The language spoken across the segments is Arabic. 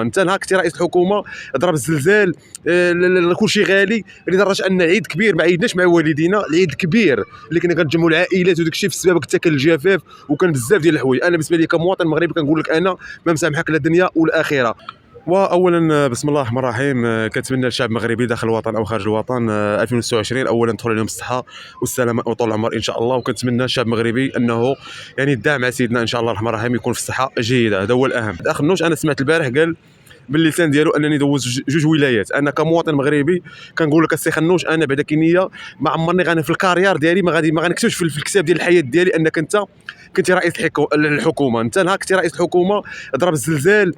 انت نهار كنتي رئيس الحكومه ضرب الزلزال، كلشي غالي لدرجه ان عيد كبير ما عيدناش مع والدينا، العيد الكبير اللي كنا كنجمعوا العائلات وداك الشيء في السبب حتى كان الجفاف وكان بزاف ديال الحوايج. انا بالنسبه لي كمواطن مغربي كنقول لك انا ما مسامحك لا الدنيا والاخره. واولا بسم الله الرحمن الرحيم، كنتمنى للشعب المغربي داخل الوطن او خارج الوطن 2026 اولا تدخل عليهم الصحه والسلامه وطول العمر ان شاء الله. وكنتمنى للشعب المغربي انه يعني يدعم مع سيدنا ان شاء الله الرحمن الرحيم، يكون في الصحه جيده، هذا هو الاهم. اخ نوش انا سمعت البارح قال باللسان ديالو انني دوز جوج ولايات. انا كمواطن مغربي كنقول لك السي خنوش، انا بعدا كنيه ما عمرني غادي في الكارير ديالي ما غنكتبش في الكتاب ديال الحياه ديالي انك انت كنتي رئيس الحكومه. انت نهار كنتي رئيس الحكومه ضرب الزلزال،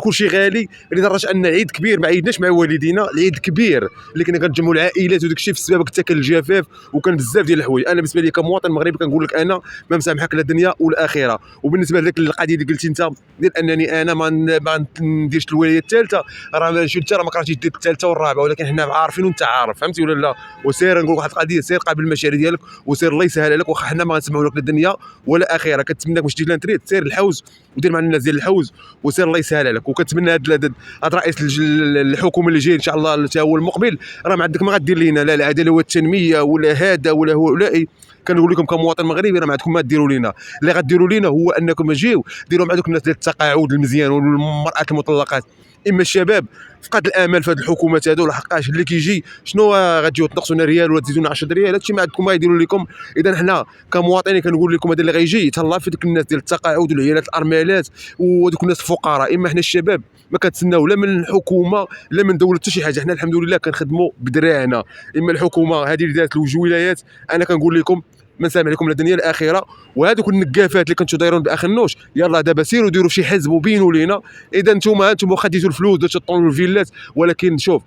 كلشي غالي لدرجه ان عيد كبير ما عيدناش مع والدينا، العيد الكبير اللي كنا كنجمعوا العائلات وداك الشيء في السبب حتى كان الجفاف وكان بزاف ديال الحوايج. انا بالنسبه لي كمواطن مغربي كنقول لك انا ما مسامحك لا الدنيا والاخره. وبالنسبه لذاك القضيه اللي قلتي انت ديال انني انا ما نديرش الولايه الثالثه، راه انت ما كرهتيش دير الثالثه والرابعه، ولكن حنا عارفين وانت عارف، فهمتي ولا لا؟ وسير نقول لك واحد القضيه، سير قابل المشاريع ديالك وسير الله يسهل عليك، واخا حنا ما غنسمعوا لك لا الدنيا ولا اخره. كنتمناك باش تجي لانتريت سير الحوز ودير مع الناس ديال الحوز وسير الله يسهل عليك. وكنتمنى هذا رئيس الحكومه اللي جاي ان شاء الله حتى هو المقبل، راه ما عندك ما غدير لينا لا العداله والتنميه ولا هذا ولا هو ولا كنقول لكم كمواطن مغربي راه ما عندكم ما ديروا لينا. اللي غديروا لينا هو انكم تجيو ديروا مع دوك الناس ديال التقاعد المزيان والمراه المطلقات. اما الشباب فقد الامل في هذه الحكومات هذو، لحقاش اللي كيجي شنو غتجيو تنقصونا ريال ولا تزيدونا 10 ريال، هادشي ما عندكم ما يديروا لكم. اذا حنا كمواطنين كنقول لكم هذا اللي غيجي يتهلا في ديك الناس ديال التقاعد والعيالات الارملات ودوك الناس الفقراء. اما حنا الشباب ما كنتسناو لا من الحكومه لا من دوله حتى شي حاجه، حنا الحمد لله كنخدموا بدراعنا. اما الحكومه هذه اللي دارت لوج ولايات، انا كنقول لكم ما نسامح لكم الدنيا الاخره. وهذوك النقافات اللي كنتو دايرون باخنوش يلا دابا سيروا ديروا شي حزب وبينوا لينا. اذا انتم خديتوا الفلوس درتوا طونوا الفيلات، ولكن شوف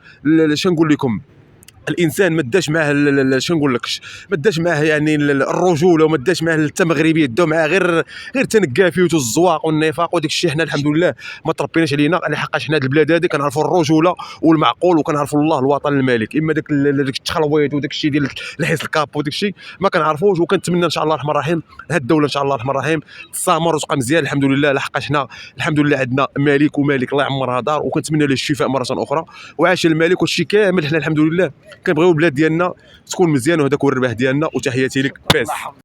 اش نقول لكم، الانسان ما داش معاه شنو نقول لك، ما داش معاه يعني الرجوله وما داش معاه التمغربيه، داو معاه غير تنقافيوت والزواق والنفاق وداك الشيء. حنا الحمد لله ما تربيناش علينا، على حقاش حنا هاد البلاد هذه كنعرفوا الرجوله والمعقول وكنعرفوا الله الوطن الملك. اما داك التخلويط وداك الشيء ديال الحس الكاب وداك الشيء ما كنعرفوش. وكنتمنى ان شاء الله الرحمن الرحيم هاد الدوله ان شاء الله الرحمن الرحيم تستمر وتبقى مزيان الحمد لله، لحقاش حنا الحمد لله عندنا ملك ومالك الله يعمرها دار، وكنتمنى له الشفاء مره اخرى. وعاش الملك والشي كامل. حنا الحمد لله كنبغيو البلاد ديالنا تكون مزيان، وهذاك هو الربح ديالنا. وتحياتي لك بيس.